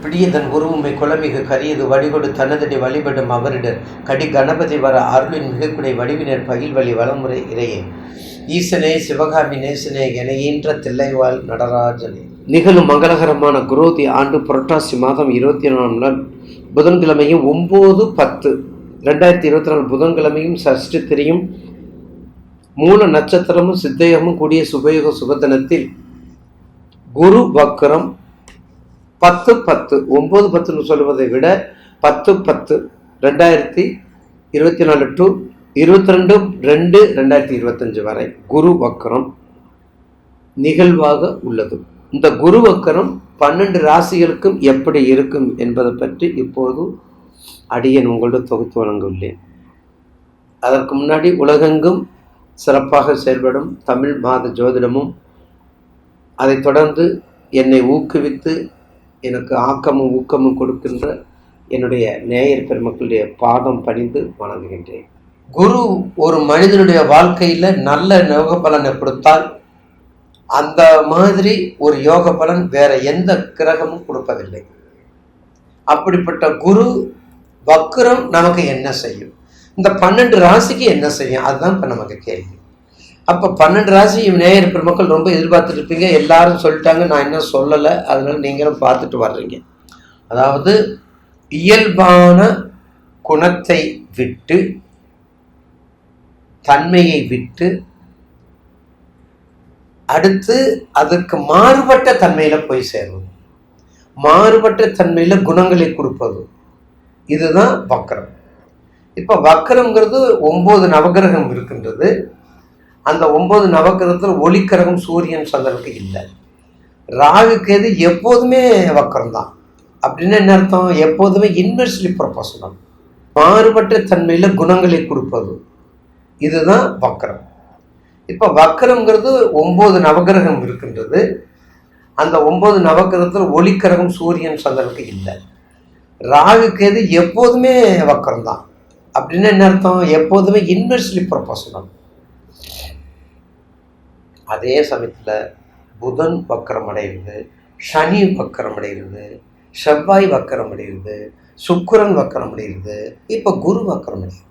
பிடியதன் உருவுமை குலமிகு கரியது வழிகொடு தனதடி வழிபடும் அவரிடர் கடி கணபதி வர அருளின் மிகக்குடை வடிவினர் பகில் வழி வளமுறை இறையே ஈசனே சிவகாமி நேசனே என ஈன்ற தில்லைவாழ் நடராஜனே. நிகழும் மங்களகரமான குரோதி ஆண்டு புரட்டாசி மாதம் 24 நாள் புதன்கிழமையும் 9/10/2024 புதன்கிழமையும் சஷ்டி திரியும் மூல நட்சத்திரமும் சித்தயமும் கூடிய சுபயோக சுபதினத்தில் குரு வக்கரம் 10/10 9/10 சொல்வதை விட 10/10/2024 டு 22/2/2025 வரை குரு வக்கரம் நிகழ்வாக உள்ளது. இந்த குரு வக்கரம் 12 ராசிகளுக்கும் எப்படி இருக்கும் என்பதை பற்றி இப்போது அடியேன் உங்களோடு தொகுத்து வழங்க உள்ளேன். அதற்கு முன்னாடி உலகெங்கும் சிறப்பாக செயல்படும் தமிழ் மாத ஜோதிடமும் அதைத் தொடர்ந்து என்னை ஊக்குவித்து எனக்கு ஆக்கமும் ஊக்கமும் கொடுக்கின்ற என்னுடைய நேயர் பெருமக்களுடைய பாதம் பணிந்து வணங்குகின்றேன். குரு ஒரு மனிதனுடைய வாழ்க்கையில் நல்ல யோக பலனை கொடுத்தால் அந்த மாதிரி ஒரு யோக பலன் வேற எந்த கிரகமும் கொடுப்பதில்லை. அப்படிப்பட்ட குரு வக்ரம் நமக்கு என்ன செய்யும், இந்த 12 ராசிக்கு என்ன செய்யும், அதுதான் இப்போ நமக்கு கேள்வி. அப்போ 12 ராசி நேயர் பெருமக்கள் ரொம்ப எதிர்பார்த்துட்டு இருப்பீங்க. எல்லாரும் சொல்லிட்டாங்க, நான் இன்னும் சொல்லலை, அதனால நீங்களும் பார்த்துட்டு வர்றீங்க. அதாவது இயல்பான குணத்தை விட்டு தன்மையை விட்டு அடுத்து அதுக்கு மாறுபட்ட தன்மையில போய் சேருவது, மாறுபட்ட தன்மையில குணங்களை கொடுப்பது, இதுதான் வக்கரம். இப்ப வக்கரம்ங்கிறது 9 நவகிரகம் இருக்கின்றது. அந்த 9 நவகிரகத்தில் ஒளிக்கிரகம் சூரியன் சந்திரனுக்கு இல்லை. ராகு கேது எப்போதுமே வக்கரம் தான். அப்படின்னு என்ன அர்த்தம்? எப்போதுமே இன்வெர்ஸ்லி ப்ரொபோஷனல், மாறுபட்ட தன்மையில குணங்களை கொடுப்பது, இதுதான் வக்கரம். இப்போ வக்கரம்ங்கிறது 9 நவகிரகம் இருக்கின்றது. அந்த 9 நவகிரகத்தில் ஒளிக்கிரகம் சூரியன் சந்திரனுக்கு இல்லை. ராகு கேது எப்போதுமே வக்கரம் தான். அப்படின்னு என்ன அர்த்தம்? எப்போதுமே இன்வெர்ஸ்லி ப்ரொபோஷனல். அதே சமயத்தில் புதன் வக்கரம் அடைகிறது, சனி வக்கரம் அடைகிறது, செவ்வாய் வக்கரம் அடைகிறது, சுக்கிரன் வக்கரம் அடைகிறது, இப்போ குரு வக்கரம் அடைகிறது.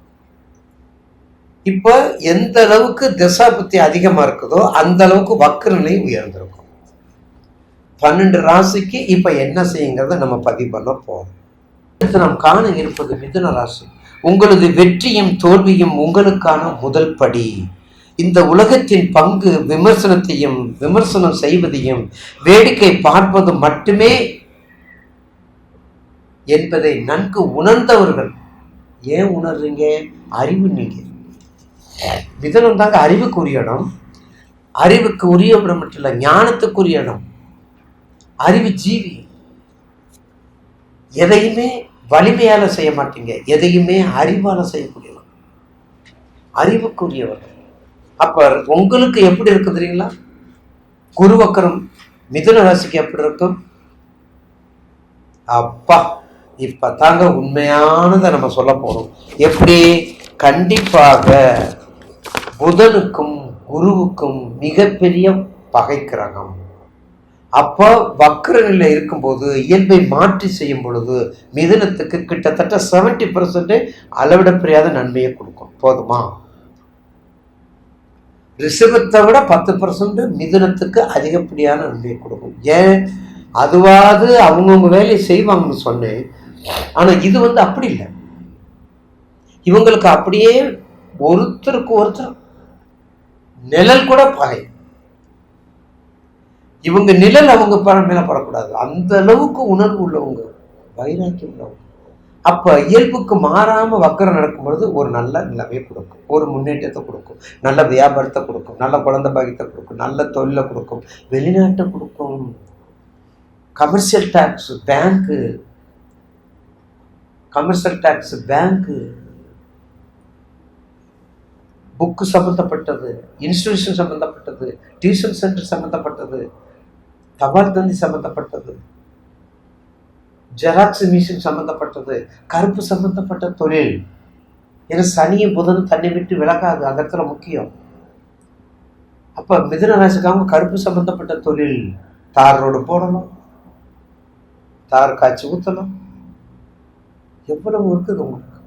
இப்போ எந்த அளவுக்கு திசாபுத்தி அதிகமாக இருக்குதோ அந்த அளவுக்கு வக்கர நிலை உயர்ந்திருக்கும். 12 ராசிக்கு இப்போ என்ன செய்யுங்கிறத நம்ம பதிவு பண்ண போறோம். அடுத்து நாம் காண இருப்பது மிதுன ராசி. உங்களது வெற்றியும் தோல்வியும் உங்களுக்கான முதல் படி. இந்த உலகத்தின் பங்கு விமர்சனம் செய்வதையும் வேடிக்கை பார்ப்பது மட்டுமே என்பதை நன்கு உணர்ந்தவர்கள். ஏன் உணர்றீங்க? அறிவு. நீங்க மிதனம் தாங்க அறிவுக்குரிய இடம். அறிவுக்கு உரிய இடம் மட்டும் இல்லை, ஞானத்துக்குரிய இடம். அறிவு ஜீவி. எதையுமே வலிமையால செய்ய மாட்டீங்க, எதையுமே அறிவால செய்யக்கூடியவர், அறிவுக்குரியவர். அப்ப உங்களுக்கு எப்படி இருக்கு தெரியுங்களா? குரு வக்கரம் மிதுன ராசிக்கு எப்படி இருக்கும்? அப்பா இப்ப தாங்க உண்மையானதை நம்ம சொல்ல போறோம். எப்படி? கண்டிப்பாக புதனுக்கும் குருவுக்கும் மிகப்பெரிய பகை கிரகம். அப்போ வக்கர நிலை இருக்கும்போது இயல்பை மாற்றி செய்யும் பொழுது மிதுனத்துக்கு கிட்டத்தட்ட 70% அளவிட பிரியாத நன்மையை கொடுக்கும். போதுமா? ரிஷபத்தை விட 10% மிதுனத்துக்கு அதிகப்படியான நன்மையை கொடுக்கும். ஏன்? அதுவாது அவங்கவுங்க வேலையை செய்வாங்கன்னு சொன்னேன். ஆனா இது அப்படி இல்லை. இவங்களுக்கு அப்படியே ஒருத்தருக்கு ஒருத்தர் நிழல் கூட பகை. இவங்க நிழல் அவங்க மேல படக்கூடாது, அந்த அளவுக்கு உணர்வு உள்ளவங்க, வைராக்கியம் உள்ளவங்க. அப்ப இயல்புக்கு மாறாம வக்கரம் நடக்கும் பொழுது ஒரு நல்ல நிலைமையை கொடுக்கும், ஒரு முன்னேற்றத்தை கொடுக்கும், நல்ல வியாபாரத்தை கொடுக்கும், நல்ல குழந்தை பாக்கியத்தை கொடுக்கும், நல்ல தொழிலை கொடுக்கும், வெளிநாட்டை கொடுக்கும், கமர்ஷியல் டாக்ஸ் பேங்க்கு, புக்கு சம்பந்தப்பட்டது, இன்ஸ்டிடியூஷன் சம்பந்தப்பட்டது, டியூஷன் சென்டர் சம்பந்தப்பட்டது, தபால் தந்தி சம்பந்தப்பட்டது, ஜெராக்ஸ் மிஷின் சம்பந்தப்பட்டது, கருப்பு சம்பந்தப்பட்ட தொழில். ஏன்னா சனியும் புதனும் தன்னை விட்டு விலகாது, அந்த இடத்துல முக்கியம். அப்ப மிதுன ராசிக்காக கருப்பு சம்பந்தப்பட்ட தொழில், தார் ரோடு போடணும், தார் காய்ச்சி ஊற்றலாம். எவ்வளவு இருக்குது உங்களுக்கு.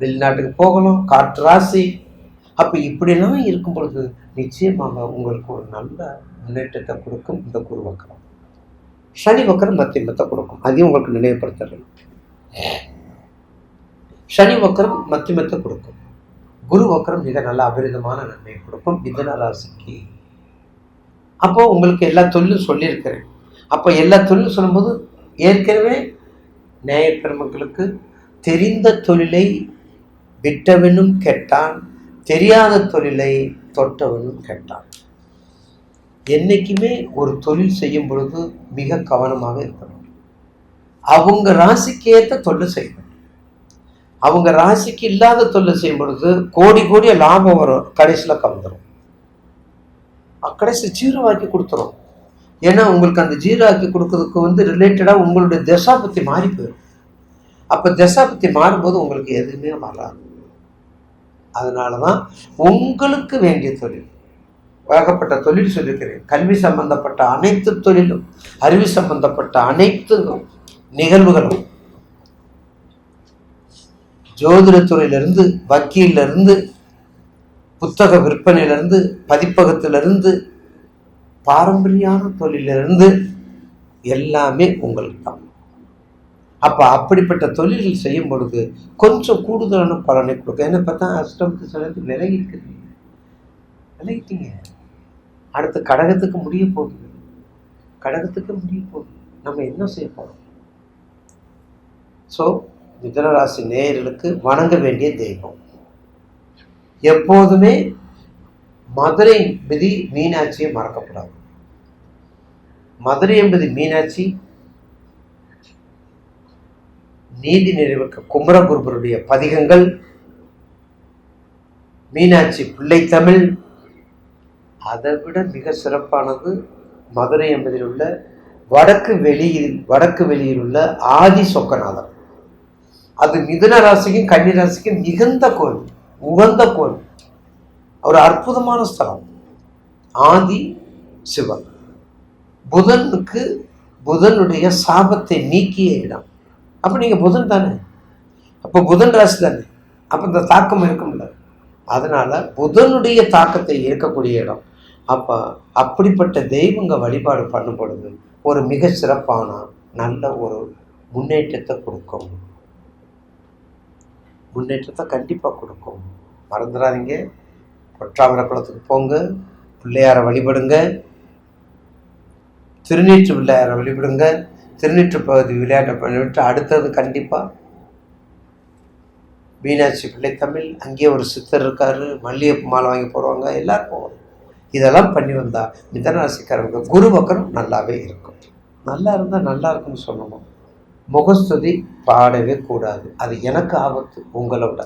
வெளிநாட்டுக்கு போகலாம், காற்று ராசி. அப்போ இப்படியெல்லாம் இருக்கும் பொழுது நிச்சயமாக உங்களுக்கு ஒரு நல்ல முன்னேற்றத்தை கொடுக்கும் இந்த குரு வக்கரம். சனி வக்கரம் மத்தியமத்தை கொடுக்கும். அதையும் உங்களுக்கு நினைவுபடுத்துறேன். சனி வக்கரம் மத்தியமத்தை கொடுக்கும். குரு வக்கரம் மிக நல்ல அபரிதமான நன்மையை கொடுக்கும் மிதுன ராசிக்கு. அப்போ உங்களுக்கு எல்லா தொழிலும் சொல்லியிருக்கிறேன். அப்போ எல்லா தொழிலும் சொல்லும்போது ஏற்கனவே நேய பெருமக்களுக்கு தெரிந்த தொழிலை விட்டவனும் கெட்டான், தெரியாத தொழிலை தொட்டவனும் கெட்டான். என்னைக்குமே ஒரு தொழில் செய்யும் பொழுது மிக கவனமாக இருக்கணும். அவங்க ராசிக்கு ஏற்ற தொழில் செய்யணும். அவங்க ராசிக்கு இல்லாத தொழில் செய்யும் பொழுது கோடி கோடிய லாபம் வரும், கடைசியில் கவுந்துடும். கடைசி ஜீரோ ஆக்கி கொடுத்துரும். ஏன்னா உங்களுக்கு அந்த ஜீரோ ஆக்கி கொடுக்கறதுக்கு ரிலேட்டடாக உங்களுடைய தசாபத்தி மாறி போயிடும். அப்போ தசாபத்தி மாறும்போது உங்களுக்கு எதுவுமே வராது. அதனால தான் உங்களுக்கு வேண்டிய தொழில், ஏகப்பட்ட தொழில் சொல்லியிருக்கிறேன். கல்வி சம்பந்தப்பட்ட அனைத்து தொழிலும், அறிவு சம்பந்தப்பட்ட அனைத்து நிகழ்வுகளும், ஜோதிடத்துறையிலிருந்து, வக்கீலிருந்து, புத்தக விற்பனையிலிருந்து, பதிப்பகத்திலிருந்து, பாரம்பரியான தொழிலிருந்து எல்லாமே உங்களுக்கு தான். அப்போ அப்படிப்பட்ட தொழில்கள் செய்யும் பொழுது கொஞ்சம் கூடுதலான பலனை கொடுக்கும். என்ன பார்த்தா அஷ்டமத்து சனத்து விலகிட்டீங்க. அடுத்து கடகத்துக்கு முடிய போகுது. நம்ம என்ன செய்ய போகிறோம்? ஸோ மிதுனராசி நேயர்களுக்கு வணங்க வேண்டிய தெய்வம் எப்போதுமே மதுரை என்பது மீனாட்சியை மறக்கப்படாது. மதுரை என்பது மீனாட்சி, நீதி நிறைவுக்கு குமரகுருபருடைய பதிகங்கள், மீனாட்சி பிள்ளை தமிழ். அதை விட மிக சிறப்பானது மதுரை என்பதில் உள்ள வடக்கு வெளியில் உள்ள ஆதி சொக்கநாதர். அது மிதுன ராசிக்கும் கன்னி ராசிக்கும் மிகுந்த கோவில், உகந்த கோவில், ஒரு அற்புதமான ஸ்தலம். ஆதி சிவன் புதனுக்கு புதனுடைய சாபத்தை நீக்கிய இடம். அப்போ நீங்கள் புதன் தானே, அப்போ புதன் ராசி தானே, அப்போ இந்த தாக்கம் இருக்கும்ல. அதனால புதனுடைய தாக்கத்தை ஏற்கக்கூடிய இடம். அப்போ அப்படிப்பட்ட தெய்வங்க வழிபாடு பண்ணும் பொழுது ஒரு மிக சிறப்பான நல்ல ஒரு முன்னேற்றத்தை கொடுக்கும். முன்னேற்றத்தை கண்டிப்பாக கொடுக்கும். மறந்துடாதீங்க. பொற்றாமரை குளத்துக்கு போங்க, பிள்ளையாரை வழிபடுங்க, திருநீற்று பிள்ளையாரை வழிபடுங்க. திருநீற்று பகுதி விளையாட்டை பண்ணிவிட்டு அடுத்தது கண்டிப்பாக மீனாட்சி பிள்ளை தமிழ். அங்கேயே ஒரு சித்தர் இருக்காரு, மல்லிகைப்பூ மாலை வாங்கி போடுவாங்க, எல்லாரும் போவாங்க. இதெல்லாம் பண்ணி வந்தால் மிதனராசிக்காரங்க குரு வக்கரம் நல்லாவே இருக்கும். நல்லா இருந்தால் நல்லா இருக்குன்னு சொல்லணும். முகஸ்துதி பாடவே கூடாது. அது எனக்கு ஆபத்து, உங்களோட.